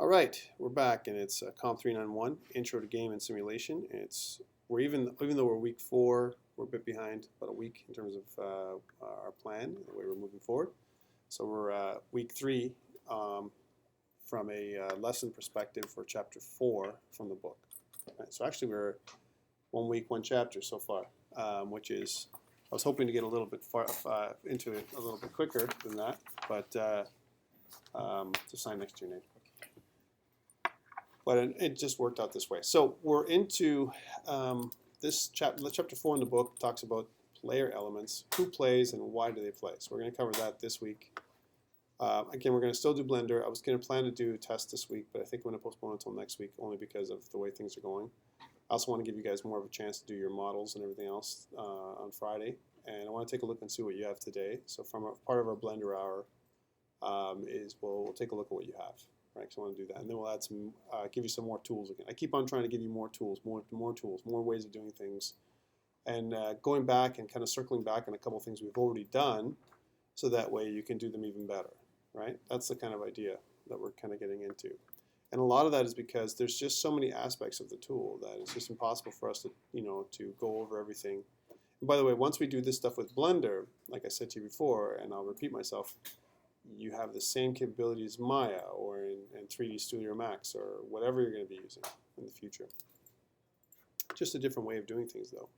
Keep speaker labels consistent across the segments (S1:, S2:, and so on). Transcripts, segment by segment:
S1: All right, we're back, and it's COMP391, Intro to Game and Simulation. We're even though we're week 4, we're a bit behind, about a week in terms of our plan, the way we're moving forward. So we're week 3 from a lesson perspective for chapter 4 from the book. Right, so actually we're 1 week, 1 chapter so far, which is, I was hoping to get a little bit into it a little bit quicker than that, but just sign next to your name. But it just worked out this way. So we're into this chapter 4 in the book talks about player elements, who plays and why do they play. So we're going to cover that this week. Again, we're going to still do Blender. I was going to plan to do a test this week, but I think I'm going to postpone it until next week only because of the way things are going. I also want to give you guys more of a chance to do your models and everything else on Friday. And I want to take a look and see what you have today. So from part of our Blender hour is we'll take a look at what you have. Right, so I want to do that, and then we'll add some, give you some more tools again. I keep on trying to give you more tools, more tools, more ways of doing things, and going back and kind of circling back on a couple of things we've already done, so that way you can do them even better. Right? That's the kind of idea that we're kind of getting into, and a lot of that is because there's just so many aspects of the tool that it's just impossible for us to, to go over everything. And by the way, once we do this stuff with Blender, like I said to you before, and I'll repeat myself, you have the same capabilities in Maya or in 3D Studio Max or whatever you're going to be using in the future. Just a different way of doing things, though.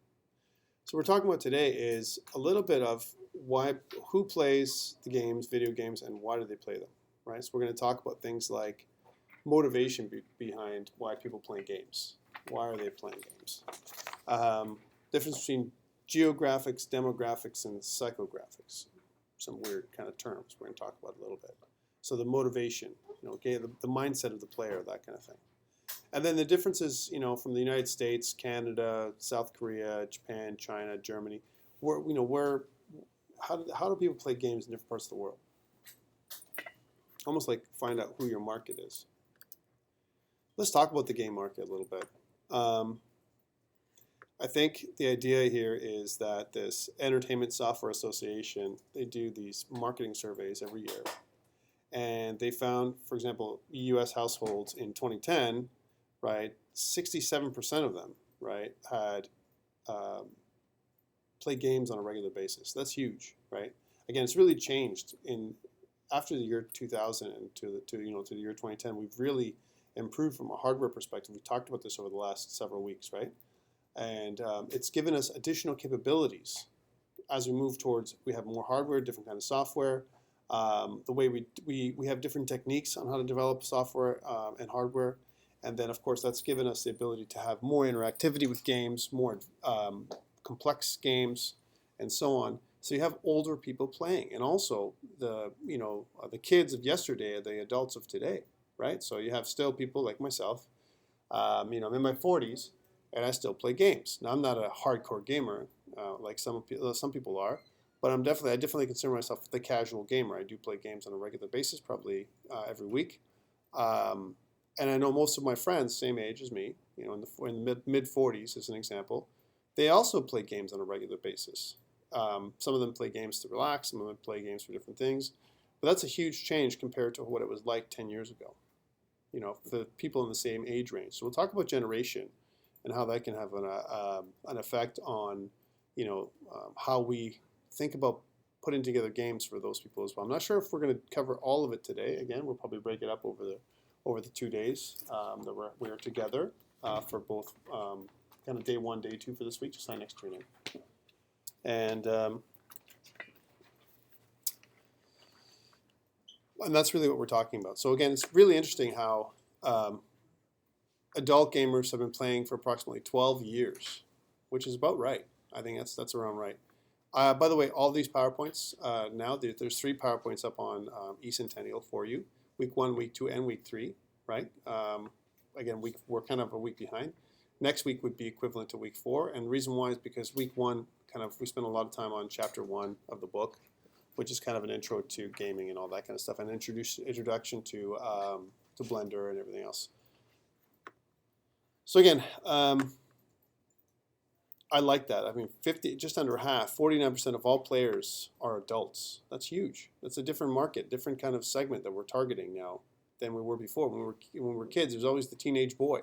S1: So what we're talking about today is a little bit of who plays the games, video games, and why do they play them, right? So we're going to talk about things like motivation behind why people play games. Why are they playing games? Difference between geographics, demographics, and psychographics. Some weird kind of terms we're going to talk about a little bit. So the motivation, the mindset of the player, that kind of thing. And then the differences, from the United States, Canada, South Korea, Japan, China, Germany. How do people play games in different parts of the world? Almost like find out who your market is. Let's talk about the game market a little bit. I think the idea here is that this Entertainment Software Association, they do these marketing surveys every year. And they found, for example, U.S. households in 2010, right, 67% of them, right, had played games on a regular basis. That's huge, right? Again, it's really changed after the year 2000 and to the year 2010. We've really improved from a hardware perspective. We talked about this over the last several weeks, right? And it's given us additional capabilities as we move towards, we have more hardware, different kind of software. The way we have different techniques on how to develop software and hardware. And then, of course, that's given us the ability to have more interactivity with games, more complex games, and so on. So you have older people playing, and also the kids of yesterday are the adults of today, right? So you have still people like myself. I'm in my 40s. And I still play games. Now I'm not a hardcore gamer like some people are, but I definitely consider myself the casual gamer. I do play games on a regular basis, probably every week. And I know most of my friends, same age as me, in the mid 40s as an example, they also play games on a regular basis. Some of them play games to relax, some of them play games for different things. But that's a huge change compared to what it was like 10 years ago, for people in the same age range. So we'll talk about generation and how that can have an effect on, how we think about putting together games for those people as well. I'm not sure if we're going to cover all of it today. Again, we'll probably break it up over the 2 days that we're together for both kind of day 1, day 2 for this week. Just sign next to your name. And that's really what we're talking about. So again, it's really interesting how adult gamers have been playing for approximately 12 years, which is about right. I think that's around right. By the way, all these PowerPoints now, there's 3 PowerPoints up on eCentennial for you. Week 1, Week 2, and Week 3, right? Again, we're kind of a week behind. Next week would be equivalent to Week 4, and the reason why is because Week 1, we spent a lot of time on Chapter 1 of the book, which is kind of an intro to gaming and all that kind of stuff, and introduction to Blender and everything else. So again, I like that. I mean, just under half, 49% of all players are adults. That's huge. That's a different market, different kind of segment that we're targeting now than we were before. When we were kids, there was always the teenage boy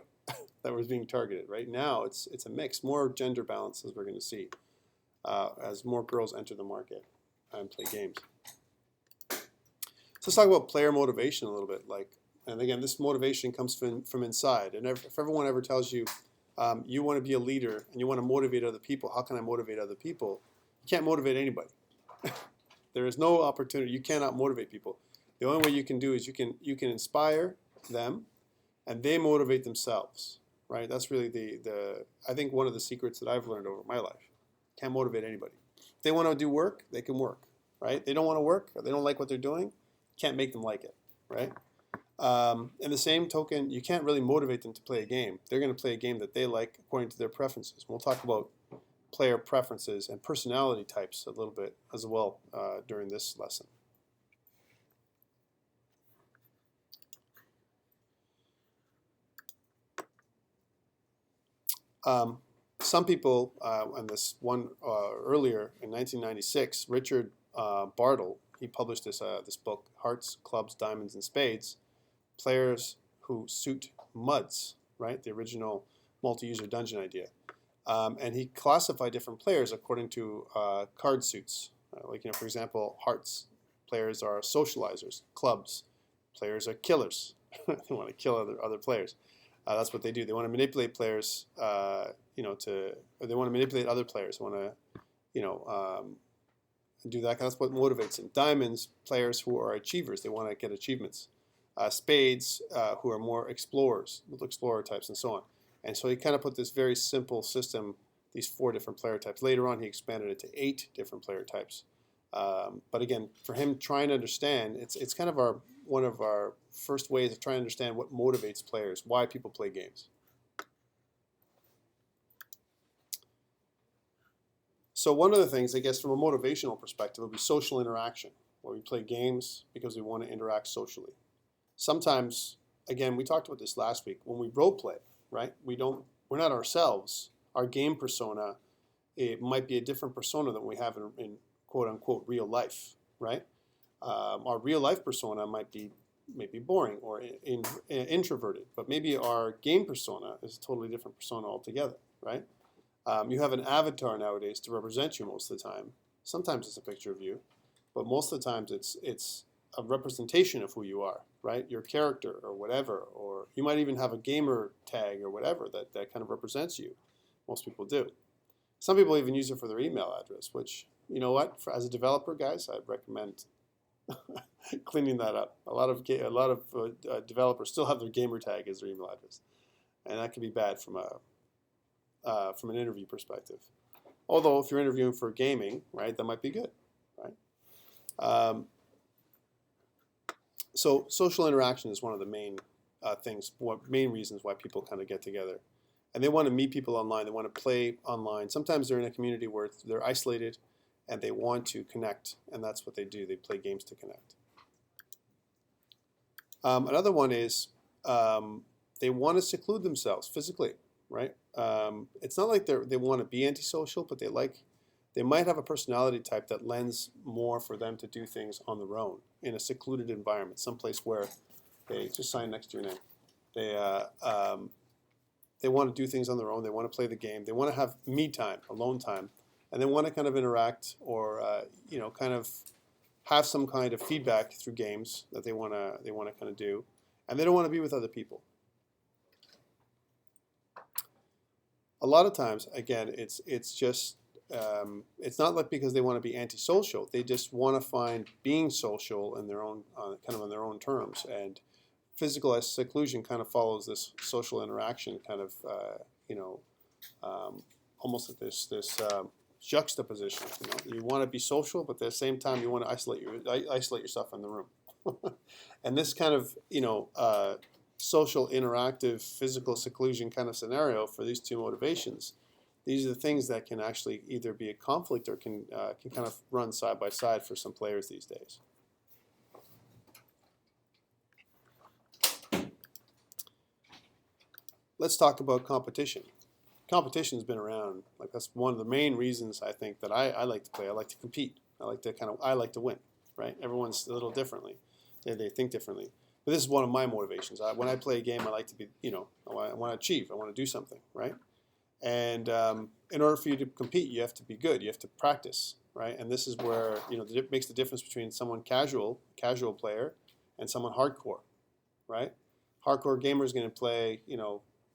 S1: that was being targeted. Right now, it's a mix, more gender balance as we're going to see as more girls enter the market and play games. So let's talk about player motivation a little bit. And again, this motivation comes from inside. And if everyone ever tells you you want to be a leader and you want to motivate other people, how can I motivate other people? You can't motivate anybody. There is no opportunity. You cannot motivate people. The only way you can do is you can inspire them, and they motivate themselves. Right? That's really the I think one of the secrets that I've learned over my life. Can't motivate anybody. If they want to do work, they can work. Right? They don't want to work, or they don't like what they're doing. Can't make them like it. Right? In the same token, you can't really motivate them to play a game. They're going to play a game that they like according to their preferences. We'll talk about player preferences and personality types a little bit as well during this lesson. Some people, and this one earlier in 1996, Richard Bartle, he published this book, Hearts, Clubs, Diamonds, and Spades, Players Who Suit Muds, right? The original multi-user dungeon idea. And he classified different players according to card suits. For example, hearts, players are socializers. Clubs, players are killers. They want to kill other players. That's what they do. They want to manipulate players, or they want to manipulate other players. They want to, do that. That's what motivates them. Diamonds, players who are achievers. They want to get achievements. Spades, who are more explorers, explorer types, and so on. And so he kind of put this very simple system, these 4 different player types. Later on, he expanded it to 8 different player types. But again, for him trying to understand, it's kind of one of our first ways of trying to understand what motivates players, why people play games. So one of the things, I guess, from a motivational perspective would be social interaction, where we play games because we want to interact socially. Sometimes, again, we talked about this last week, when we role play, right? We're not ourselves. Our game persona, it might be a different persona than we have in quote unquote real life, right? Our real life persona might be boring or introverted, but maybe our game persona is a totally different persona altogether, right? You have an avatar nowadays to represent you most of the time. Sometimes it's a picture of you, but most of the times it's a representation of who you are, right? Your character or whatever, or you might even have a gamer tag or whatever that kind of represents you. Most people do. Some people even use it for their email address, which, you know what, as a developer, guys, I'd recommend cleaning that up. A lot of developers still have their gamer tag as their email address, and that can be bad from an interview perspective. Although if you're interviewing for gaming, right, that might be good, right? So social interaction is one of the main main reasons why people kind of get together. And they want to meet people online. They want to play online. Sometimes they're in a community where they're isolated and they want to connect, and that's what they do. They play games to connect. Another one is they want to seclude themselves physically, right? It's not like they want to be antisocial, but they might have a personality type that lends more for them to do things on their own in a secluded environment, someplace where they just sign next to your name. They want to do things on their own. They want to play the game. They want to have me time, alone time, and they want to kind of interact or kind of have some kind of feedback through games that they want to kind of do, and they don't want to be with other people. A lot of times, again, it's just it's not like because they want to be antisocial. They just want to find being social in their own kind of on their own terms, and physical seclusion kind of follows this social interaction kind of almost like this juxtaposition. You want to be social, but at the same time you want to isolate yourself in the room. And this kind of social interactive physical seclusion kind of scenario for these two motivations, these are the things that can actually either be a conflict or can kind of run side by side for some players these days. Let's talk about competition. Competition's been around. That's one of the main reasons I think that I like to play. I like to compete. I like to win. Right? Everyone's a little differently. They think differently. But this is one of my motivations. When I play a game, I like to be, I want to achieve. I want to do something, right? And in order for you to compete, you have to be good. You have to practice, right? And this is where it makes the difference between someone casual player, and someone hardcore, right? Hardcore gamer is going to play,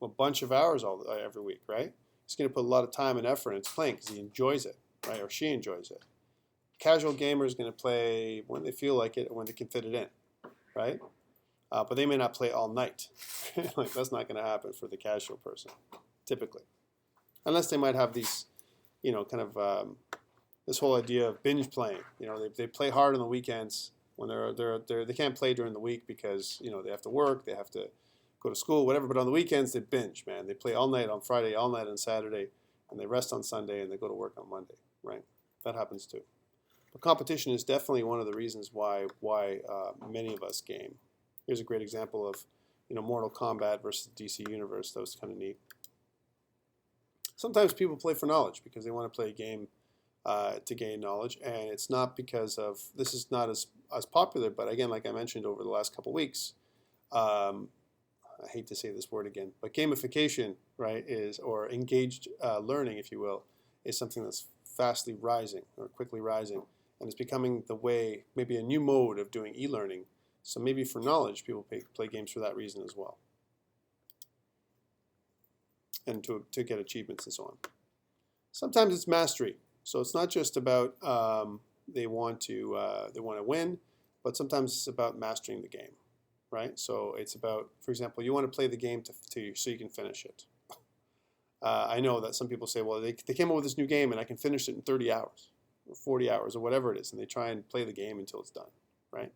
S1: a bunch of hours every week, right? He's going to put a lot of time and effort into playing because he enjoys it, right? Or she enjoys it. Casual gamer is going to play when they feel like it or when they can fit it in, right? But they may not play all night. Like, that's not going to happen for the casual person, typically. Unless they might have these, this whole idea of binge playing. They play hard on the weekends when they can't play during the week because they have to work, they have to go to school, whatever. But on the weekends they binge, man. They play all night on Friday, all night on Saturday, and they rest on Sunday and they go to work on Monday, right? That happens too. But competition is definitely one of the reasons why many of us game. Here's a great example of Mortal Kombat versus DC Universe. That was kind of neat. Sometimes people play for knowledge because they want to play a game to gain knowledge, and it's not because of, this is not as popular, but again, like I mentioned over the last couple weeks, I hate to say this word again, but gamification, right, or engaged learning, if you will, is something that's fastly rising or quickly rising, and it's becoming the way, maybe a new mode of doing e-learning. So maybe for knowledge, people play games for that reason as well, and to get achievements and so on. Sometimes it's mastery. So it's not just about they want to win, but sometimes it's about mastering the game, right? So it's about, for example, you want to play the game so you can finish it. I know that some people say, well, they came up with this new game and I can finish it in 30 hours or 40 hours or whatever it is, and they try and play the game until it's done, right?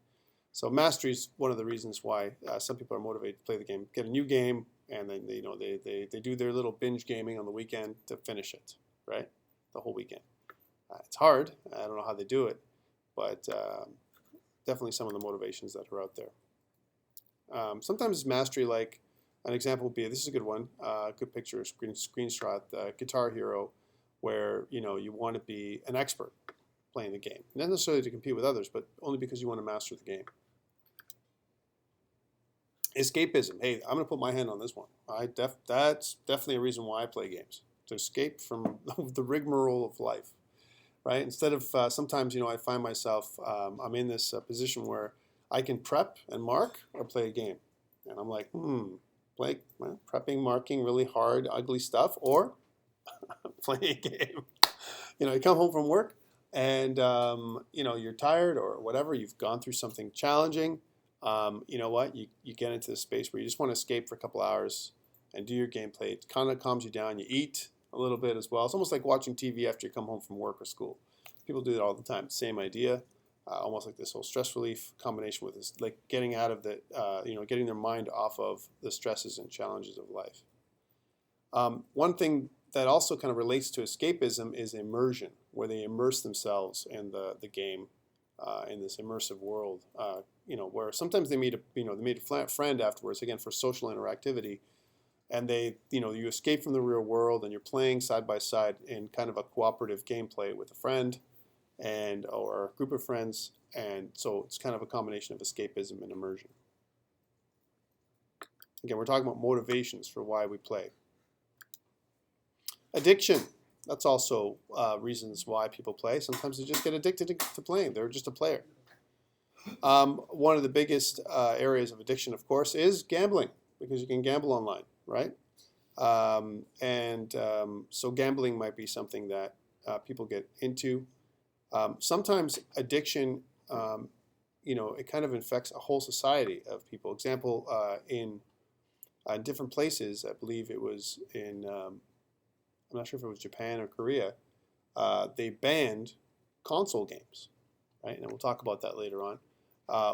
S1: So mastery is one of the reasons why some people are motivated to play the game, get a new game, and then they do their little binge gaming on the weekend to finish it, right? The whole weekend. It's hard. I don't know how they do it, but definitely some of the motivations that are out there. Sometimes it's mastery, like an example would be, this is a good one, good picture, screenshot, Guitar Hero, where you want to be an expert playing the game. Not necessarily to compete with others, but only because you want to master the game. Escapism. Hey, I'm going to put my hand on this one. That's definitely a reason why I play games, to escape from the rigmarole of life, right? Instead of, sometimes, I find myself, I'm in this position where I can prep and mark or play a game. And I'm like, prepping, marking, really hard, ugly stuff, or playing a game. You come home from work and, you're tired or whatever, you've gone through something challenging. You know what? You get into this space where you just want to escape for a couple hours and do your gameplay. It kind of calms you down. You eat a little bit as well. It's almost like watching TV after you come home from work or school. People do that all the time. Same idea. Almost like this whole stress relief combination with this, like getting out of the, getting their mind off of the stresses and challenges of life. One thing that also kind of relates to escapism is immersion, where they immerse themselves in the game, in this immersive world. Where sometimes they meet a friend afterwards, again for social interactivity, and you escape from the real world and you're playing side by side in kind of a cooperative gameplay with a friend or a group of friends, and so it's kind of a combination of escapism and immersion. Again, we're talking about motivations for why we play. Addiction. That's also reasons why people play. Sometimes they just get addicted to playing. They're just a player. One of the biggest areas of addiction, of course, is gambling, because you can gamble online, right? So gambling might be something that people get into. Sometimes addiction, it kind of infects a whole society of people. Example, in different places, I believe it was in, I'm not sure if it was Japan or Korea, they banned console games, right? And we'll talk about that later on,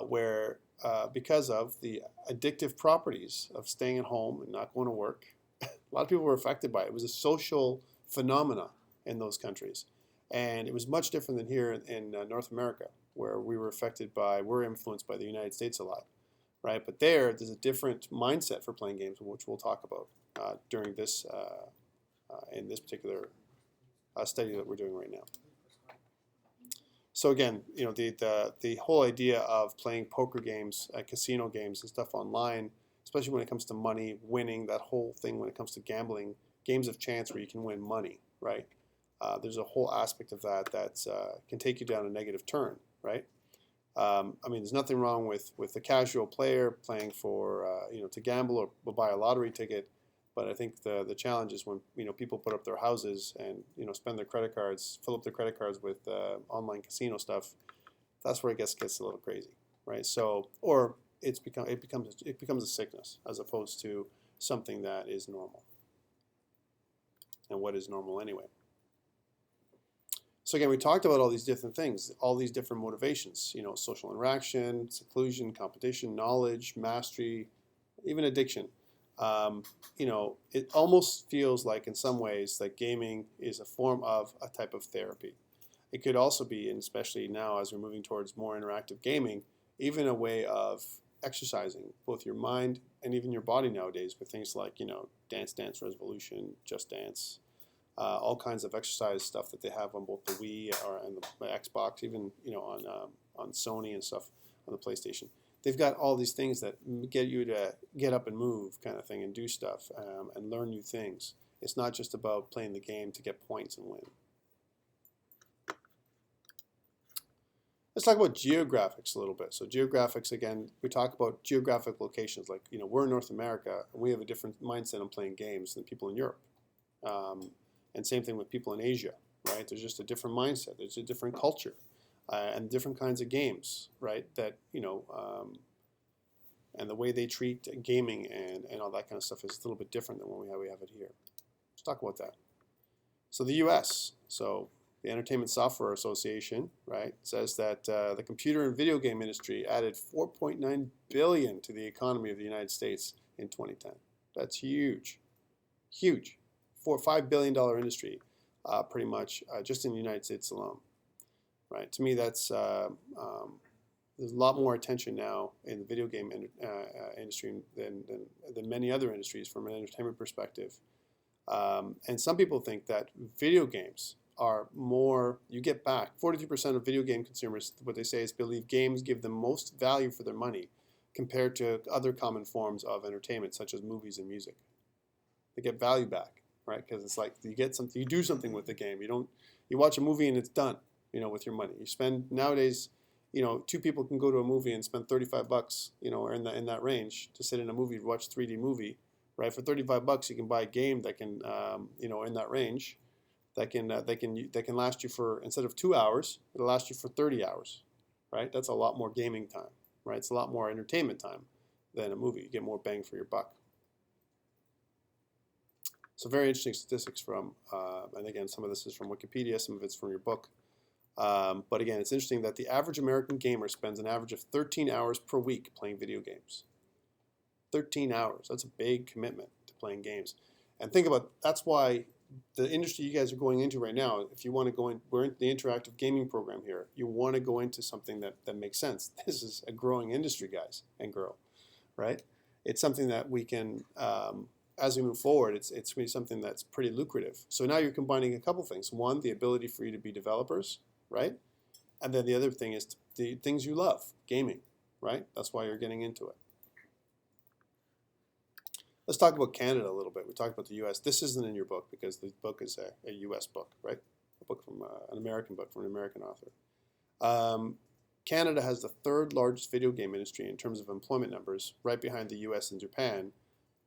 S1: where because of the addictive properties of staying at home and not going to work, a lot of people were affected by it. It was a social phenomena in those countries. And it was much different than here in North America, where we're influenced by the United States a lot, right? But there's a different mindset for playing games, which we'll talk about during this, in this particular study that we're doing right now. So again, the whole idea of playing poker games, casino games and stuff online, especially when it comes to money, winning, that whole thing when it comes to gambling, games of chance where you can win money, right? There's a whole aspect of that that can take you down a negative turn, right? I mean, there's nothing wrong with the casual player playing for, to gamble or buy a lottery ticket. But I think the challenge is when people put up their houses and spend their credit cards, fill up their credit cards with online casino stuff. That's where it gets a little crazy, right? So, or it becomes a sickness as opposed to something that is normal. And what is normal anyway? So again, we talked about all these different things, all these different motivations. Social interaction, seclusion, competition, knowledge, mastery, even addiction. It almost feels like in some ways that gaming is a form of a type of therapy. It could also be, and especially now as we're moving towards more interactive gaming, even a way of exercising both your mind and even your body nowadays with things like, Dance Dance Revolution, Just Dance, all kinds of exercise stuff that they have on both the Wii and the Xbox, even, on Sony and stuff on the PlayStation. They've got all these things that get you to get up and move kind of thing and do stuff and learn new things. It's not just about playing the game to get points and win. Let's talk about geographics a little bit. So geographics, again, we talk about geographic locations. Like, we're in North America, and we have a different mindset on playing games than people in Europe. And same thing with people in Asia, right? There's just a different mindset. There's a different culture. And different kinds of games, right? That, and the way they treat gaming and all that kind of stuff is a little bit different than what we have it here. Let's talk about that. So the U.S., so the Entertainment Software Association, right, says that the computer and video game industry added $4.9 billion to the economy of the United States in 2010. That's huge, huge. $5 billion industry, pretty much, just in the United States alone. Right. To me, that's there's a lot more attention now in the video game industry than many other industries from an entertainment perspective. And some people think that video games are more. You get back 42% of video game consumers. What they say is believe games give them most value for their money compared to other common forms of entertainment, such as movies and music. They get value back, right? Because it's like you get something, you do something with the game. You watch a movie and it's done. With your money. You spend nowadays, two people can go to a movie and spend $35, or in that range to sit in a movie, watch 3D movie, right? For $35, you can buy a game that can, in that range, that can last you for, instead of 2 hours, it'll last you for 30 hours, right? That's a lot more gaming time, right? It's a lot more entertainment time than a movie. You get more bang for your buck. So very interesting statistics from, and again, some of this is from Wikipedia, some of it's from your book. But again, it's interesting that the average American gamer spends an average of 13 hours per week playing video games. 13 hours. That's a big commitment to playing games. And think about, that's why the industry you guys are going into right now, if you want to go in, we're in the interactive gaming program here, you want to go into something that makes sense. This is a growing industry, guys and girl, right? It's something that we can, as we move forward, it's going to be something that's pretty lucrative. So now you're combining a couple things. One, the ability for you to be developers, right? And then the other thing is the things you love, gaming, right? That's why you're getting into it. Let's talk about Canada a little bit. We talked about the U.S. This isn't in your book because the book is a U.S. book, right? A book from an American book from an American author. Canada has the third largest video game industry in terms of employment numbers, right behind the U.S. and Japan,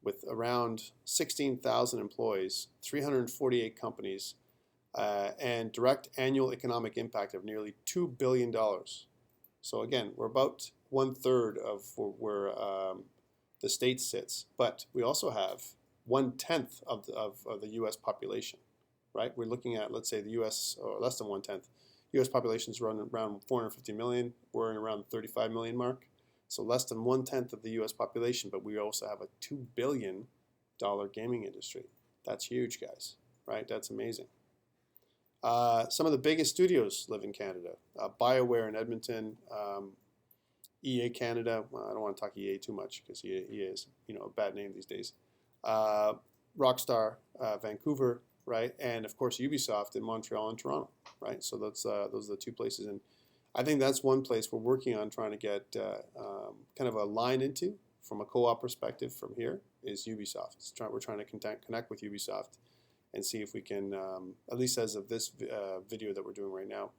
S1: with around 16,000 employees, 348 companies, and direct annual economic impact of nearly $2 billion. So again, we're about 1/3 of where the state sits, but we also have 1/10 of the U.S. population, right? We're looking at, let's say, the U.S. or less than 1/10. U.S. population is around 450 million. We're in around the 35 million mark, so less than 1/10 of the U.S. population. But we also have a $2 billion gaming industry. That's huge, guys, right? That's amazing. Some of the biggest studios live in Canada. BioWare in Edmonton, EA Canada. Well, I don't want to talk EA too much because EA is, a bad name these days. Rockstar, Vancouver, right? And of course Ubisoft in Montreal and Toronto, right? So those are the two places. And I think that's one place we're working on trying to get kind of a line into from a co-op perspective from here is Ubisoft. We're trying to connect with Ubisoft and see if we can, at least as of this video that we're doing right now,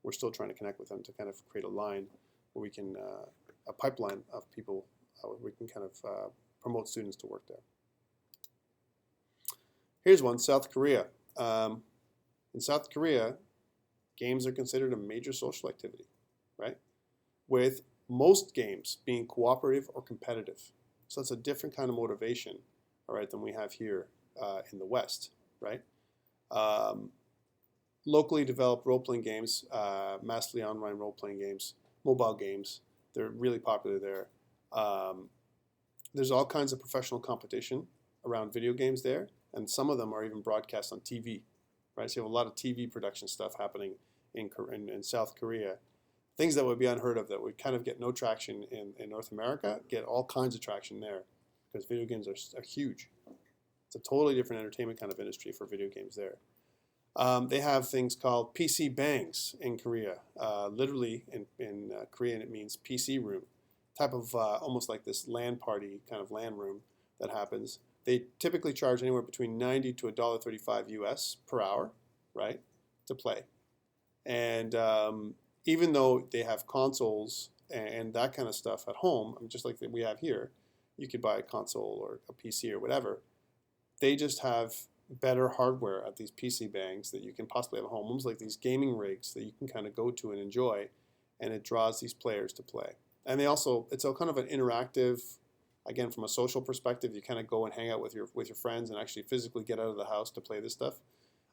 S1: we're still trying to connect with them to kind of create a line where we can, a pipeline of people where we can kind of promote students to work there. Here's one, South Korea. In South Korea, games are considered a major social activity, right? With most games being cooperative or competitive. So that's a different kind of motivation, all right, than we have here in the West, right? Locally developed role-playing games, massively online role-playing games, mobile games, they're really popular there. There's all kinds of professional competition around video games there, and some of them are even broadcast on TV, right? So you have a lot of TV production stuff happening in South Korea. Things that would be unheard of that would kind of get no traction in North America, get all kinds of traction there because video games are huge. It's a totally different entertainment kind of industry for video games there. They have things called PC bangs in Korea. Literally in Korean it means PC room, type of almost like this LAN party kind of LAN room that happens. They typically charge anywhere between $90 to $1.35 US per hour, right, to play. And even though they have consoles and that kind of stuff at home, just like we have here, you could buy a console or a PC or whatever, they just have better hardware at these PC bangs that you can possibly have at home, almost like these gaming rigs that you can kind of go to and enjoy, and it draws these players to play. And they also, it's a kind of an interactive, again, from a social perspective, you kind of go and hang out with your friends and actually physically get out of the house to play this stuff.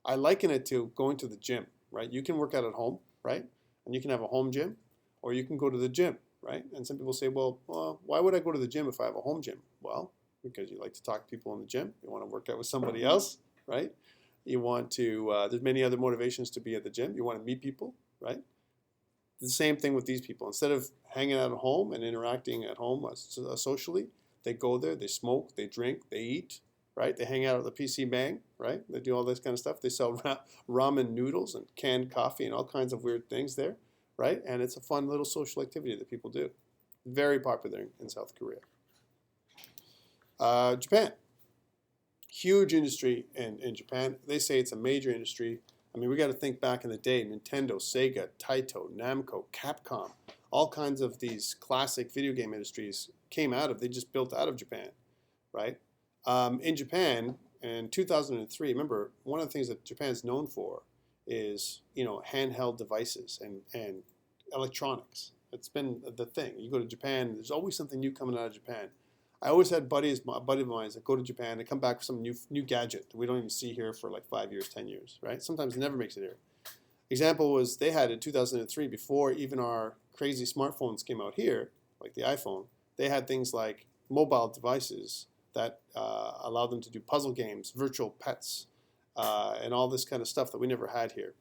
S1: I liken it to going to the gym, right? You can work out at home, right? And you can have a home gym, or you can go to the gym, right? And some people say, well, why would I go to the gym if I have a home gym? Well, because you like to talk to people in the gym. You want to work out with somebody else, right? You want to, there's many other motivations to be at the gym. You want to meet people, right? The same thing with these people. Instead of hanging out at home and interacting at home socially, they go there, they smoke, they drink, they eat, right? They hang out at the PC bang, right? They do all this kind of stuff. They sell ramen noodles and canned coffee and all kinds of weird things there, right? And it's a fun little social activity that people do. Very popular in South Korea. Japan. Huge industry in Japan. They say it's a major industry. I mean, we got to think back in the day, Nintendo, Sega, Taito, Namco, Capcom, all kinds of these classic video game industries came out of, they just built out of Japan, right? In Japan, in 2003, remember, one of the things that Japan's known for is, handheld devices and electronics. It's been the thing. You go to Japan, there's always something new coming out of Japan. I always had a buddy of mine that go to Japan and come back with some new gadget that we don't even see here for like 5 years, 10 years, right? Sometimes it never makes it here. Example was they had in 2003, before even our crazy smartphones came out here, like the iPhone, they had things like mobile devices that allowed them to do puzzle games, virtual pets, and all this kind of stuff that we never had here.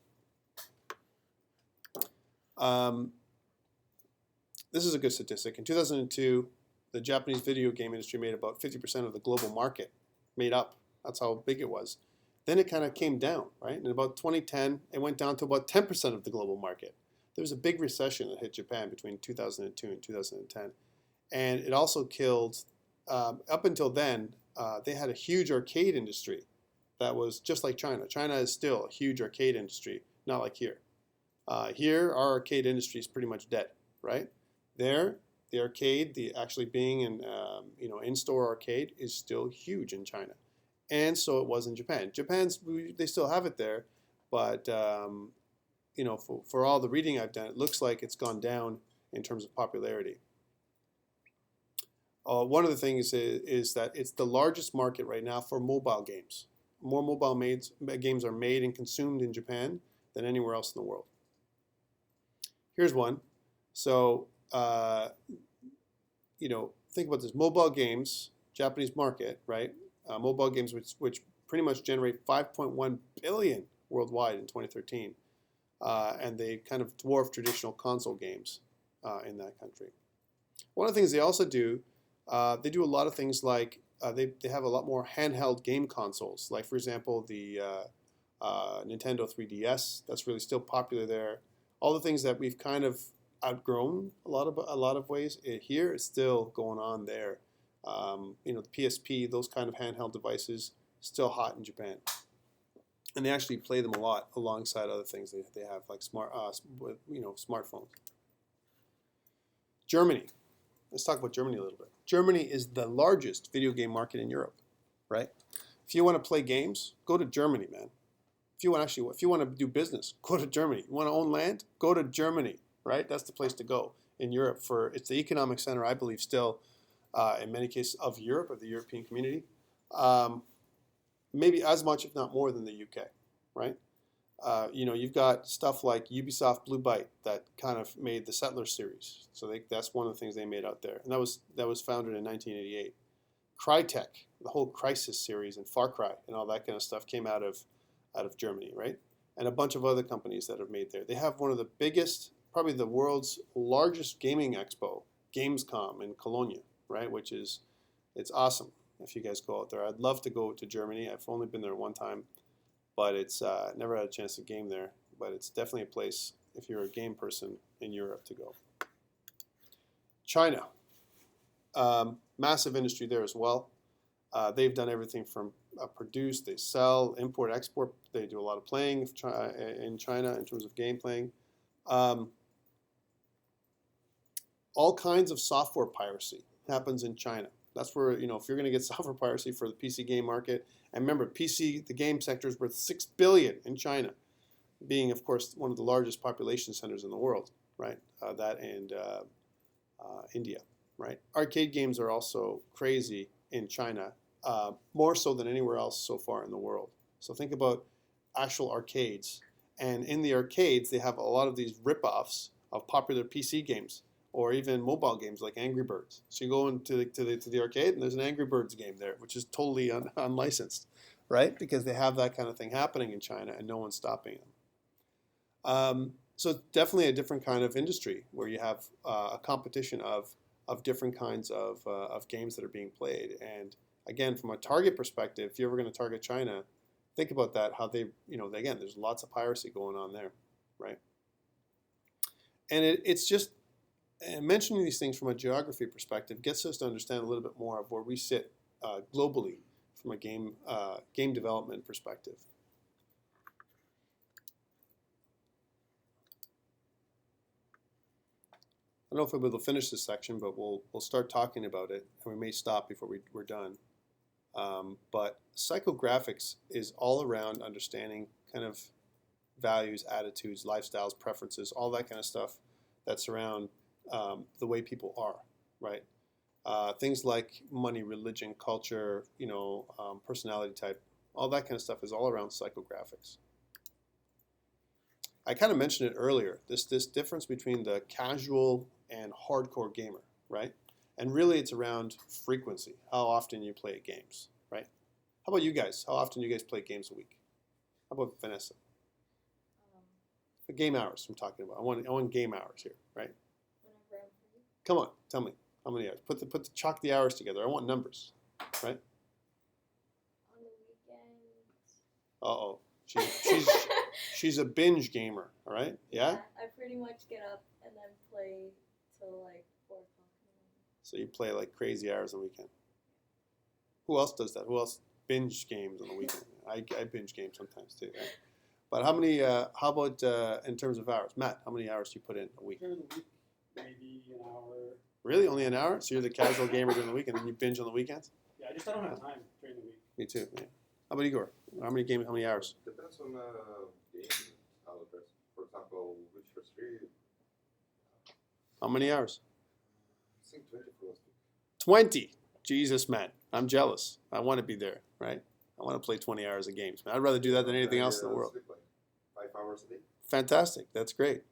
S1: This is a good statistic. In 2002, the Japanese video game industry made about 50% of the global market, made up. That's how big it was. Then it kind of came down, right? In about 2010, it went down to about 10% of the global market. There was a big recession that hit Japan between 2002 and 2010. And it also killed, up until then, they had a huge arcade industry that was just like China. China is still a huge arcade industry, not like here. Here, our arcade industry is pretty much dead, right? There, the arcade, actually being an in-store arcade is still huge in China, and so it was in Japan. They still have it there, but for all the reading I've done, it looks like it's gone down in terms of popularity. One of the things is that it's the largest market right now for mobile games. More mobile games are made and consumed in Japan than anywhere else in the world. Here's one. So, think about this. Mobile games, Japanese market, right? Mobile games which pretty much generate 5.1 billion worldwide in 2013. And they kind of dwarf traditional console games in that country. One of the things they also do, they do a lot of things like they have a lot more handheld game consoles. Like, for example, the Nintendo 3DS, that's really still popular there. all the things that we've kind of outgrown a lot of ways. Here, it's still going on there. The PSP, those kind of handheld devices, still hot in Japan, and they actually play them a lot alongside other things they have, like smartphones. Germany. Let's talk about Germany a little bit. Germany is the largest video game market in Europe, right? If you want to play games, go to Germany, man. If you want to do business, go to Germany. You want to own land, go to Germany, right? That's the place to go in Europe. It's the economic center, I believe, still in many cases of Europe, of the European community. Maybe as much, if not more, than the UK, right? You've got stuff like Ubisoft Blue Byte that kind of made the Settlers series. So that's one of the things they made out there, and that was founded in 1988. Crytek, the whole Crysis series and Far Cry and all that kind of stuff came out of Germany, right? And a bunch of other companies that have made there. They have one of the biggest, probably the world's largest gaming expo, Gamescom in Cologne, right? It's awesome if you guys go out there. I'd love to go to Germany. I've only been there one time, but it's never had a chance to game there. But it's definitely a place, if you're a game person in Europe, to go. China, massive industry there as well. They've done everything from produce, they sell, import, export. They do a lot of playing in China in terms of game playing. All kinds of software piracy happens in China. That's where, if you're going to get software piracy for the PC game market, and remember, the game sector is worth $6 billion in China, being, of course, one of the largest population centers in the world, right? That and India, right? Arcade games are also crazy in China, more so than anywhere else so far in the world. So think about actual arcades, and in the arcades, they have a lot of these rip-offs of popular PC games, or even mobile games like Angry Birds. So you go into the arcade, and there's an Angry Birds game there, which is totally unlicensed, right? Because they have that kind of thing happening in China, and no one's stopping them. So it's definitely a different kind of industry where you have a competition of different kinds of games that are being played. And again, from a target perspective, if you're ever going to target China, think about that. How they, again, there's lots of piracy going on there, right? And it's just. And mentioning these things from a geography perspective gets us to understand a little bit more of where we sit globally from a game development perspective. I don't know if we'll be able to finish this section, but we'll start talking about it, and we may stop before we're done. But psychographics is all around understanding kind of values, attitudes, lifestyles, preferences, all that kind of stuff that's around the way people are, right? Things like money, religion, culture, personality type, all that kind of stuff is all around psychographics. I kind of mentioned it earlier, this difference between the casual and hardcore gamer, right? And really it's around frequency, how often you play games, right? How about you guys? How often do you guys play games a week? How about Vanessa? The game hours I'm talking about. I want game hours here, right? Come on, tell me how many hours. Chalk the hours together. I want numbers, right?
S2: On the weekends.
S1: She's a binge gamer. All right, yeah.
S2: I pretty much get up and then play till like 4 o'clock in the morning.
S1: So you play like crazy hours on the weekend. Who else does that? Who else binge games on the weekend? I binge game sometimes too. Right? But how many? How about in terms of hours, Matt? How many hours do you put in a week?
S3: During the week, maybe an hour.
S1: Really? Only an hour? So you're the casual gamer during the week, and then you binge on the weekends?
S3: Yeah, I don't have time during the week.
S1: Me too. Yeah. How about Igor? How many hours?
S4: Depends on the game. For example, Witcher 3.
S1: How many hours?
S4: I think 20 for last week.
S1: 20. Jesus, man. I'm jealous. I want to be there, right? I want to play 20 hours of games. Man, I'd rather do that than anything else in the world.
S4: Sleep like 5 hours a day.
S1: Fantastic. That's great.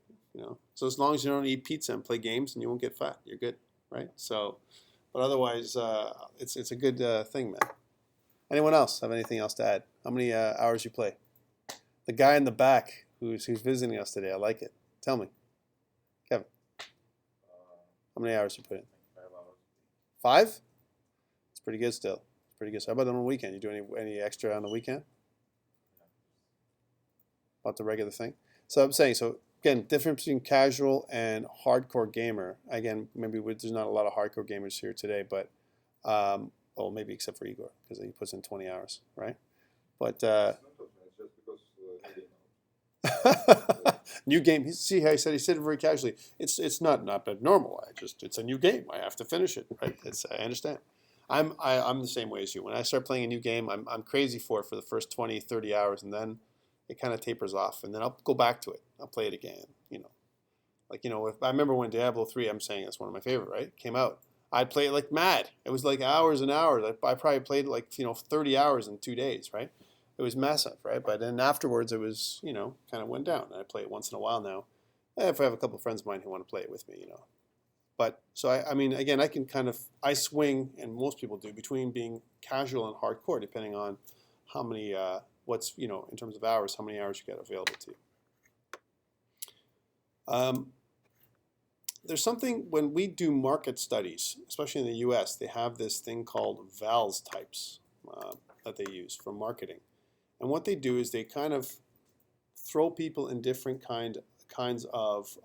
S1: So as long as you don't eat pizza and play games, and you won't get fat, you're good, right? So, but otherwise, it's a good thing, man. Anyone else have anything else to add? How many hours you play? The guy in the back who's visiting us today, I like it. Tell me, Kevin. How many hours you put in?
S4: 5 hours.
S1: 5? It's pretty good still. It's pretty good. So how about on the weekend? You do any extra on the weekend? About the regular thing? So I'm saying, again, difference between casual and hardcore gamer. Again, maybe there's not a lot of hardcore gamers here today, but well, maybe except for Igor because he puts in 20 hours, right? But
S4: It's not often, it's just because he didn't know.
S1: new game. See how he said it very casually. It's not abnormal. It's a new game. I have to finish it, right? I understand. I'm the same way as you. When I start playing a new game, I'm crazy for it for the first 20, 30 hours, and then it kind of tapers off, and then I'll go back to it. I'll play it again. If I remember when Diablo 3, I'm saying it's one of my favorite, right? Came out. I'd play it like mad. It was like hours and hours. I probably played it like 30 hours in 2 days, right? It was massive, right? But then afterwards, it was kind of went down. And I play it once in a while now. If I have a couple of friends of mine who want to play it with me, But so I mean, again, I swing, and most people do, between being casual and hardcore, depending on how many in terms of hours, how many hours you get available to you. There's something, when we do market studies, especially in the US, they have this thing called Vals types that they use for marketing. And what they do is they kind of throw people in different kinds of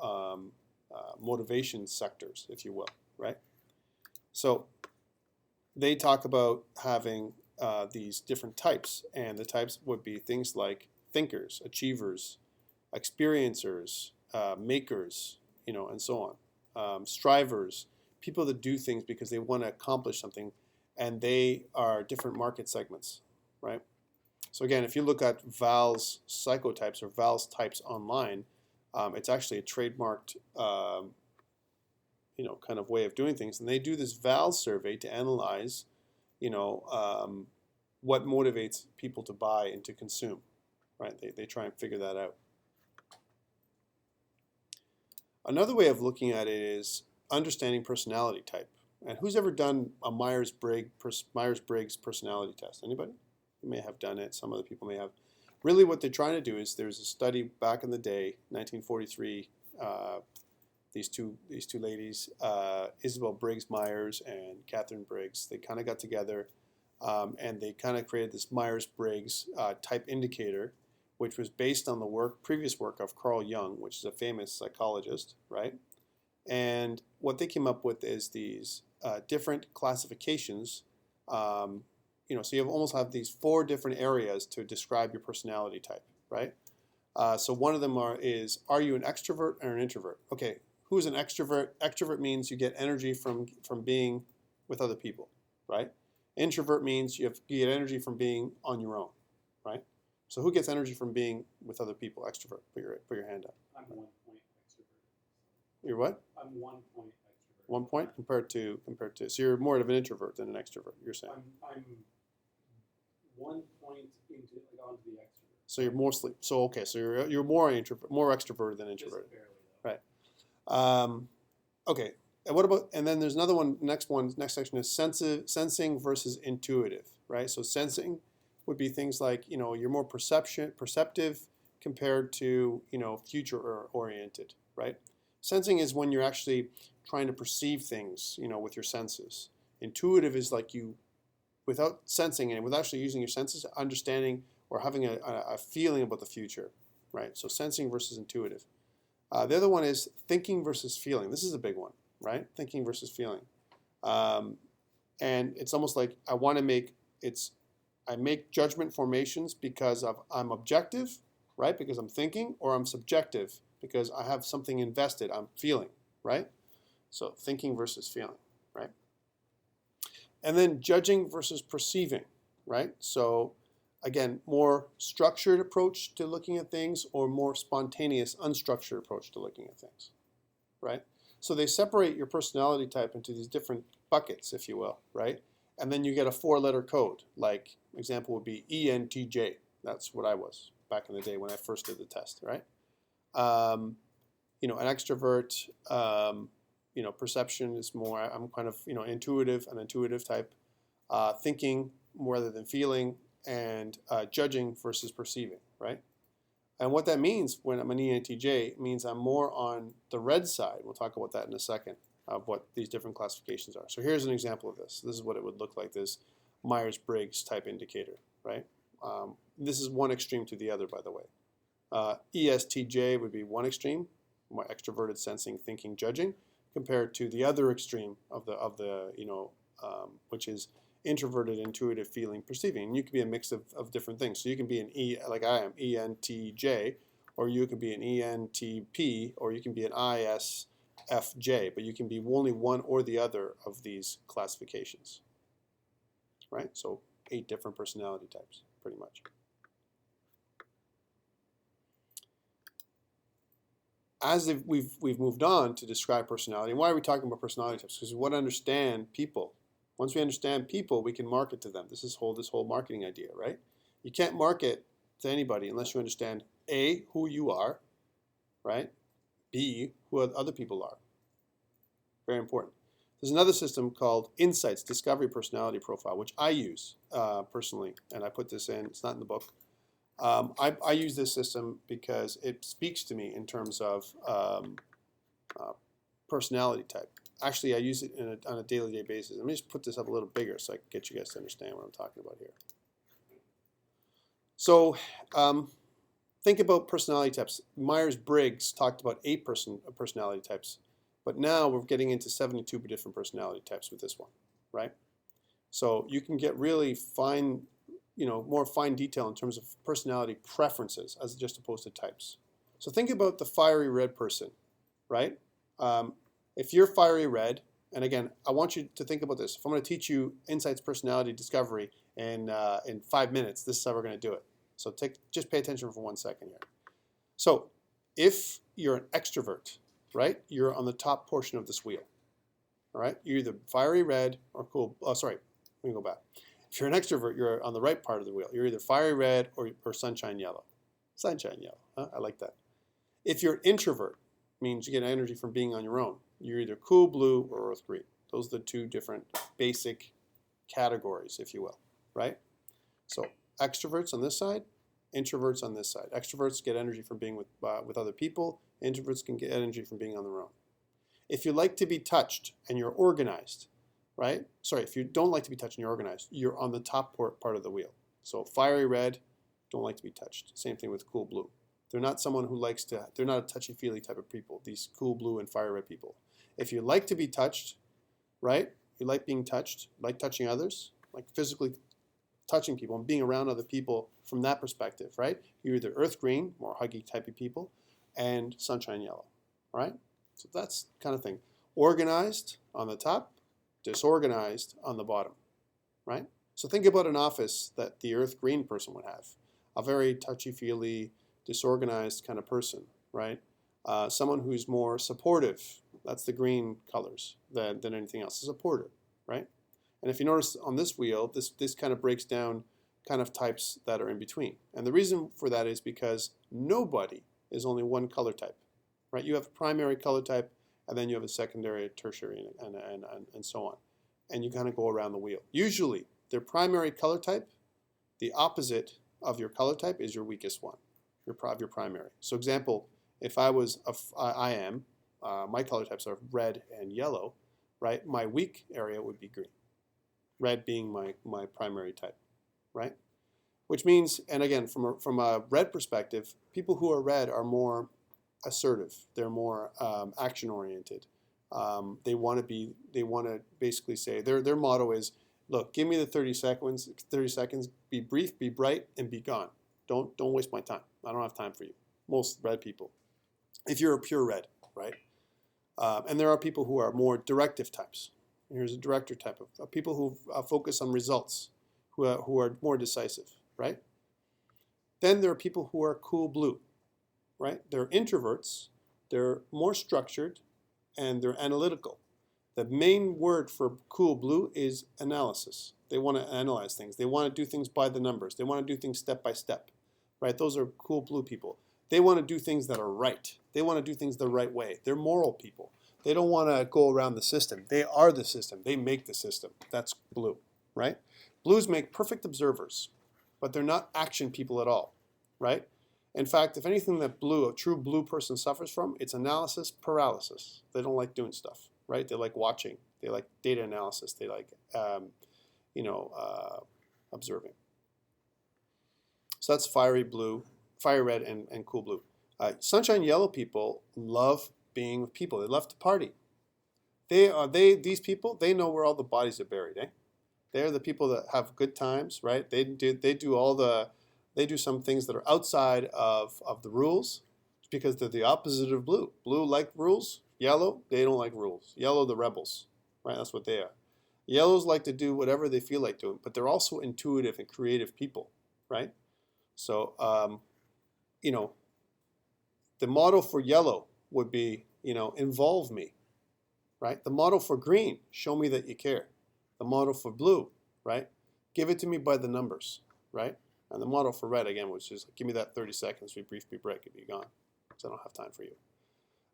S1: motivation sectors, if you will, right? So they talk about having these different types, and the types would be things like thinkers, achievers, experiencers, makers, and so on. Strivers, people that do things because they want to accomplish something, and they are different market segments, right? So again, if you look at Vals psychotypes or Vals types online, it's actually a trademarked, kind of way of doing things, and they do this Vals survey to analyze, what motivates people to buy and to consume, right? They try and figure that out. Another way of looking at it is understanding personality type. And who's ever done a Myers-Briggs personality test? Anybody? You may have done it. Some other people may have. Really what they're trying to do is, there's a study back in the day, 1943, these two ladies, Isabel Briggs Myers and Catherine Briggs, they kind of got together and they kind of created this Myers-Briggs type indicator, which was based on the previous work of Carl Jung, which is a famous psychologist, right? And what they came up with is these different classifications. So you almost have these 4 different areas to describe your personality type, right? So one of them is you an extrovert or an introvert? Okay, who's an extrovert? Extrovert means you get energy from being with other people, right? Introvert means you get energy from being on your own, right? So who gets energy from being with other people? Extrovert. Put your hand up.
S3: I'm 1 point extrovert.
S1: You're what?
S3: I'm 1 point extrovert.
S1: 1 point compared to. So you're more of an introvert than an extrovert. You're saying.
S3: I'm 1 point onto the extrovert.
S1: So you're mostly okay. So you're more extroverted than introverted.
S3: Just barely, though.
S1: Right. Okay. And what about? And then there's another one. Next section is sensing versus intuitive. Right. So sensing would be things like, you're more perceptive compared to, future oriented, right? Sensing is when you're actually trying to perceive things, with your senses. Intuitive is like you, without sensing and without actually using your senses, understanding or having a feeling about the future, right? So sensing versus intuitive. The other one is thinking versus feeling. This is a big one, right? Thinking versus feeling. And it's almost like I make judgment formations because I'm objective, right? Because I'm thinking, or I'm subjective because I have something invested, I'm feeling, right? So thinking versus feeling, right? And then judging versus perceiving, right? So again, more structured approach to looking at things, or more spontaneous, unstructured approach to looking at things, right? So they separate your personality type into these different buckets, if you will, right? And then you get a 4-letter code, like example would be ENTJ. That's what I was back in the day when I first did the test, right? An extrovert, perception is more, I'm kind of, an intuitive type, thinking rather than feeling, and judging versus perceiving, right? And what that means when I'm an ENTJ means I'm more on the red side. We'll talk about that in a second, of what these different classifications are. So here's an example of this. This is what it would look like, this Myers-Briggs type indicator, right? This is one extreme to the other, by the way. ESTJ would be one extreme, more extroverted, sensing, thinking, judging, compared to the other extreme of the which is introverted, intuitive, feeling, perceiving. And you can be a mix of different things. So you can be an like I am, ENTJ, or you can be an ENTP, or you can be an ISFJ, but you can be only one or the other of these classifications, right? So 8 different personality types, pretty much. As we've moved on to describe personality, and why are we talking about personality types? Because we want to understand people. Once we understand people, we can market to them. This whole marketing idea, right? You can't market to anybody unless you understand A, who you are, right? B, who other people are. Very important. There's another system called Insights, Discovery Personality Profile, which I use personally, and I put this in. It's not in the book. I use this system because it speaks to me in terms of personality type. Actually, I use it on a daily basis. Let me just put this up a little bigger so I can get you guys to understand what I'm talking about here. So think about personality types. Myers-Briggs talked about 8 personality types, but now we're getting into 72 different personality types with this one, right? So you can get really fine, more fine detail in terms of personality preferences as just opposed to types. So think about the fiery red person, right? If you're fiery red, and again, I want you to think about this. If I'm going to teach you Insights Personality Discovery in 5 minutes, this is how we're going to do it. So just pay attention for 1 second here. So if you're an extrovert, right, you're on the top portion of this wheel. All right, you're either fiery red or cool. Oh, sorry, let me go back. If you're an extrovert, you're on the right part of the wheel. You're either fiery red or sunshine yellow. Sunshine yellow, huh? I like that. If you're an introvert, means you get energy from being on your own. You're either cool blue or earth green. Those are the 2 different basic categories, if you will, right? So extroverts on this side, introverts on this side. Extroverts get energy from being with other people. Introverts can get energy from being on their own. If you like to be touched and you're organized, right? Sorry, if you don't like to be touched and you're organized, you're on the top part of the wheel. So fiery red, don't like to be touched. Same thing with cool blue. They're not someone who likes to, they're not a touchy-feely type of people, these cool blue and fiery red people. If you like to be touched, right? You like being touched, like touching others, like physically touching people and being around other people from that perspective, right? You're either earth green, more huggy type of people, and sunshine yellow, right? So that's kind of thing. Organized on the top, disorganized on the bottom, right? So think about an office that the earth green person would have. A very touchy-feely, disorganized kind of person, right? Someone who's more supportive. That's the green colors than anything else. A supporter, right? And if you notice on this wheel, this kind of breaks down kind of types that are in between. And the reason for that is because nobody is only one color type, right? You have a primary color type, and then you have a secondary, tertiary, and so on. And you kind of go around the wheel. Usually, their primary color type, the opposite of your color type is your weakest one, your primary. So example, if I am, my color types are red and yellow, right? My weak area would be green. Red being my primary type, right? Which means, and again, from a red perspective, people who are red are more assertive. They're more action-oriented. They want to basically say, their motto is, look, give me the 30 seconds, be brief, be bright, and be gone. Don't waste my time. I don't have time for you. Most red people. If you're a pure red, right? And there are people who are more directive types. Here's a director type of people who focus on results, who are more decisive, right? Then there are people who are cool blue, right? They're introverts, they're more structured, and they're analytical. The main word for cool blue is analysis. They want to analyze things. They want to do things by the numbers. They want to do things step by step, right? Those are cool blue people. They want to do things that are right. They want to do things the right way. They're moral people. They don't want to go around the system. They are the system. They make the system. That's blue, right? Blues make perfect observers, but they're not action people at all, right? In fact, if anything that a true blue person suffers from, it's analysis paralysis. They don't like doing stuff, right? They like watching. They like data analysis. They like, observing. So that's fiery blue, fire red and cool blue. Sunshine yellow people love being with people. They love to party. These people, they know where all the bodies are buried, eh? They're the people that have good times, right? They do some things that are outside of the rules because they're the opposite of blue. Blue like rules. Yellow, they don't like rules. Yellow, the rebels, right? That's what they are. Yellows like to do whatever they feel like doing, but they're also intuitive and creative people, right? So, the motto for yellow would be, involve me, right? The motto for green, show me that you care. The motto for blue, right? Give it to me by the numbers, right? And the motto for red, again, which is give me that 30 seconds, be brief, be break, and be gone, because I don't have time for you,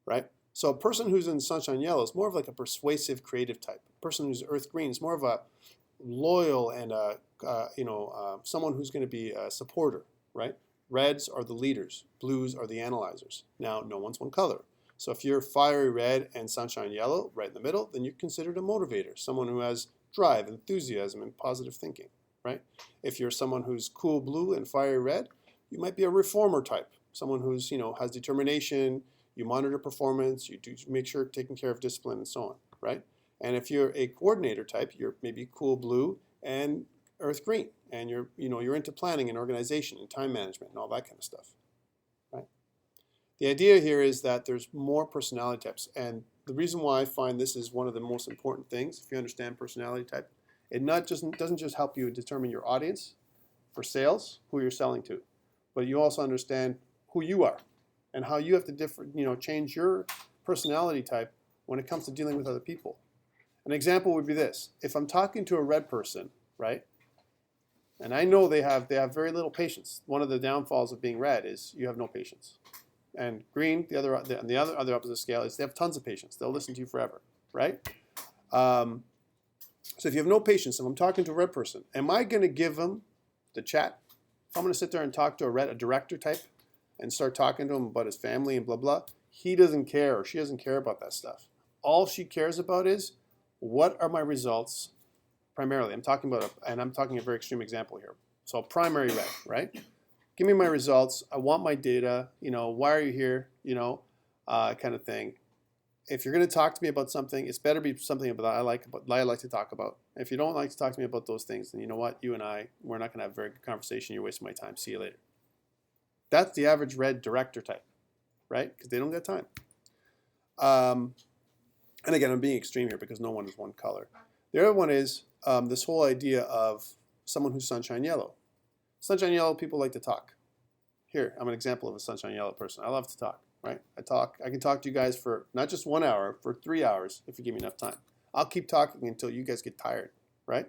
S1: right? So a person who's in sunshine yellow is more of like a persuasive, creative type. A person who's earth green is more of a loyal and someone who's going to be a supporter, right? Reds are the leaders. Blues are the analyzers. Now, no one's one color. So if you're fiery red and sunshine yellow, right in the middle, then you're considered a motivator, someone who has drive, enthusiasm, and positive thinking, right? If you're someone who's cool blue and fiery red, you might be a reformer type, someone who's, has determination, you monitor performance, you do make sure taking care of discipline and so on, right? And if you're a coordinator type, you're maybe cool blue and earth green, and you're into planning and organization and time management and all that kind of stuff, right? The idea here is that there's more personality types, and the reason why I find this is one of the most important things, if you understand personality type, it doesn't just help you determine your audience for sales, who you're selling to, but you also understand who you are and how you have to change your personality type when it comes to dealing with other people. An example would be this: if I'm talking to a red person, right, and I know they have very little patience. One of the downfalls of being red is you have no patience. And green, the other opposite scale is they have tons of patience. They'll listen to you forever, right? So if you have no patience, if I'm talking to a red person, am I going to give them the chat? If I'm going to sit there and talk to a director type and start talking to him about his family and blah, blah, he doesn't care or she doesn't care about that stuff. All she cares about is, what are my results primarily? I'm talking a very extreme example here. So primary red, right? Give me my results. I want my data. Why are you here? Kind of thing. If you're going to talk to me about something, it's better be something that I like to talk about. If you don't like to talk to me about those things, then you know what? You and we're not going to have a very good conversation. You're wasting my time. See you later. That's the average red director type, right? Because they don't get time. And again, I'm being extreme here because no one is one color. The other one is this whole idea of someone who's sunshine yellow. Sunshine yellow people like to talk. Here, I'm an example of a sunshine yellow person. I love to talk, right? I can talk to you guys for not just 1 hour, for 3 hours if you give me enough time. I'll keep talking until you guys get tired, right?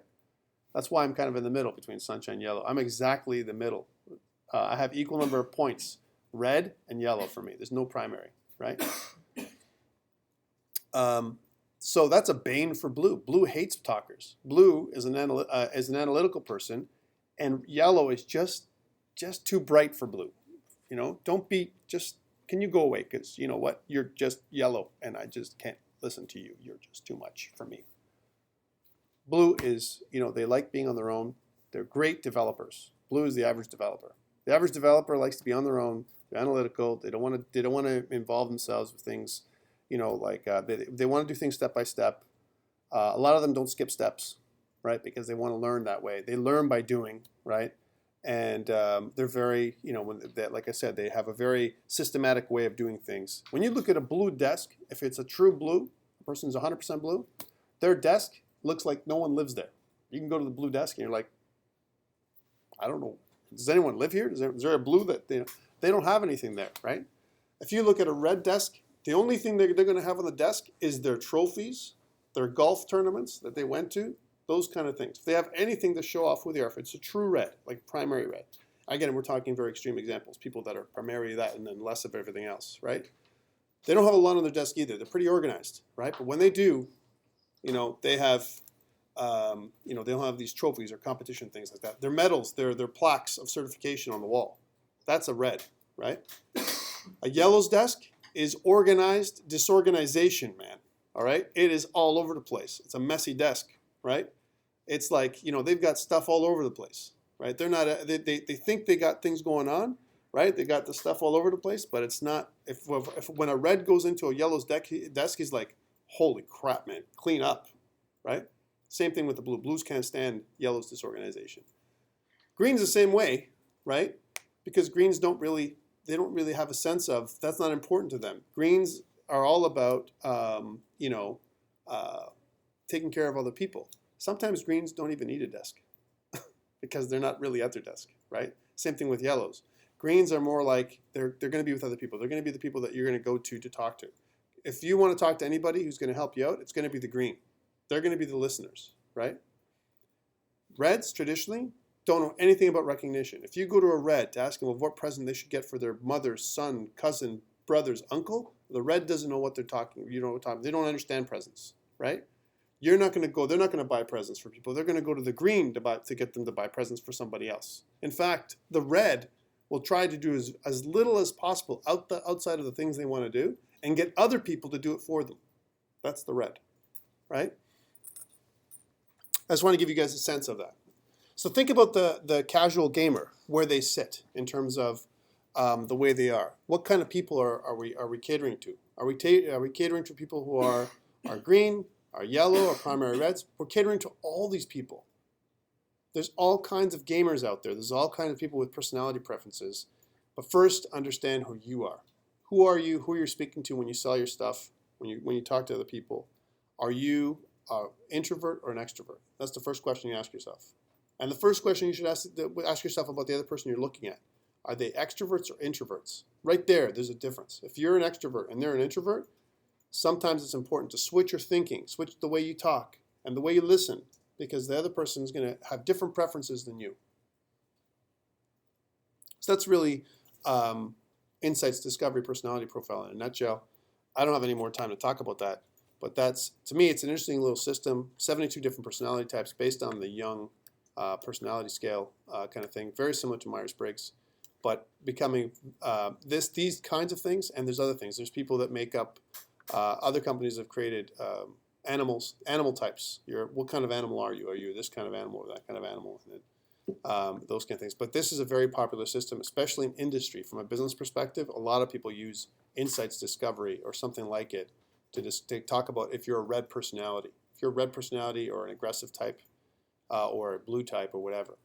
S1: That's why I'm kind of in the middle between sunshine yellow. I'm exactly the middle. I have equal number of points, red and yellow for me. There's no primary, right? So that's a bane for blue. Blue hates talkers. Blue is an analytical person, and yellow is just too bright for blue. Can you go away? Because you know what? You're just yellow, and I just can't listen to you. You're just too much for me. Blue is, they like being on their own. They're great developers. Blue is the average developer. The average developer likes to be on their own. They're analytical. They don't want to involve themselves with things. They want to do things step by step. A lot of them don't skip steps, right? Because they want to learn that way. They learn by doing, right? And they're very, like I said, they have a very systematic way of doing things. When you look at a blue desk, if it's a true blue, a person's 100% blue, their desk looks like no one lives there. You can go to the blue desk and you're like, I don't know, does anyone live here? Is there a blue that they don't have anything there, right? If you look at a red desk, the only thing they're going to have on the desk is their trophies, their golf tournaments that they went to, those kind of things. If they have anything to show off who they are, if it's a true red, like primary red. Again, we're talking very extreme examples, people that are primarily that and then less of everything else, right? They don't have a lot on their desk either. They're pretty organized, right? But when they do, they have, they don't have these trophies or competition things like that. Their medals, their plaques of certification on the wall. That's a red, right? A yellow's desk is organized disorganization, man. All right? It is all over the place. It's a messy desk, right? It's like, they've got stuff all over the place, right? They're not, they think they got things going on, right? They got the stuff all over the place, but it's not. If when a red goes into a yellow's desk, he's like, holy crap, man, clean up, right? Same thing with the blue. Blues can't stand yellow's disorganization. Green's the same way, right? Because greens don't really have a sense of, that's not important to them. Greens are all about, taking care of other people. Sometimes greens don't even need a desk because they're not really at their desk, right? Same thing with yellows. Greens are more like they're going to be with other people. They're going to be the people that you're going to go to talk to. If you want to talk to anybody who's going to help you out, it's going to be the green. They're going to be the listeners, right? Reds, traditionally, don't know anything about recognition. If you go to a red to ask them of what present they should get for their mother, son, cousin, brother's uncle, the red doesn't know what they're talking. They don't understand presents, right? You're not going to go. They're not going to buy presents for people. They're going to go to the green to get them to buy presents for somebody else. In fact, the red will try to do as little as possible outside of the things they want to do and get other people to do it for them. That's the red, right? I just want to give you guys a sense of that. So think about the casual gamer, where they sit in terms of the way they are. What kind of people are we catering to? Are we catering to people who are green, are yellow, or primary reds? We're catering to all these people. There's all kinds of gamers out there. There's all kinds of people with personality preferences. But first, understand who you are. Who are you? Who you're speaking to when you sell your stuff, when you talk to other people. Are you an introvert or an extrovert? That's the first question you ask yourself. And the first question you should ask yourself about the other person you're looking at. Are they extroverts or introverts? Right there's a difference. If you're an extrovert and they're an introvert, sometimes it's important to switch your thinking, switch the way you talk and the way you listen, because the other person is going to have different preferences than you. So that's really Insights Discovery Personality Profile in a nutshell. I don't have any more time to talk about that, but to me, it's an interesting little system, 72 different personality types based on the Jung personality scale kind of thing, very similar to Myers-Briggs, but becoming these kinds of things, and there's other things. There's people that make up, other companies have created animal types. What kind of animal are you? Are you this kind of animal or that kind of animal? And then, those kind of things. But this is a very popular system, especially in industry. From a business perspective, a lot of people use Insights Discovery or something like it to talk about if you're a red personality. If you're a red personality or an aggressive type, or a blue type or whatever.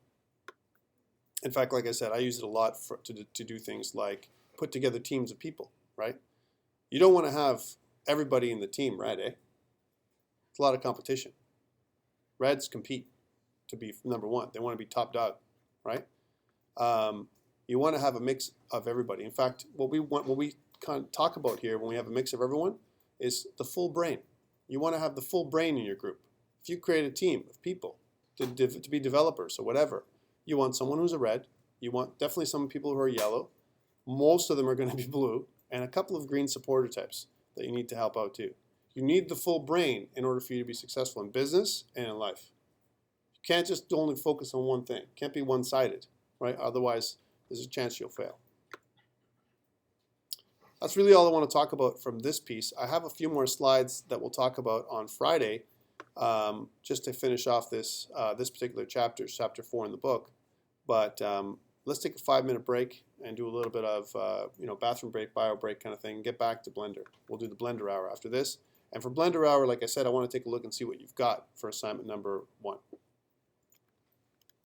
S1: In fact, like I said, I use it a lot to do things like put together teams of people, right? You don't want to have everybody in the team red, eh? It's a lot of competition. Reds compete to be number one. They want to be top dog, right? You want to have a mix of everybody. In fact, what we kind of talk about here when we have a mix of everyone is the full brain. You want to have the full brain in your group. If you create a team of people to be developers or whatever, you want someone who's a red, you want definitely some people who are yellow, most of them are going to be blue, and a couple of green supporter types that you need to help out too. You need the full brain in order for you to be successful in business and in life. You can't just only focus on one thing. It can't be one-sided, right? Otherwise, there's a chance you'll fail. That's really all I want to talk about from this piece. I have a few more slides that we'll talk about on Friday, just to finish off this particular chapter 4 in the book. But let's take a 5-minute break and do a little bit of bathroom break, bio break kind of thing, and get back to Blender. We'll do the Blender hour after this. And for Blender hour, like I said, I want to take a look and see what you've got for assignment number 1.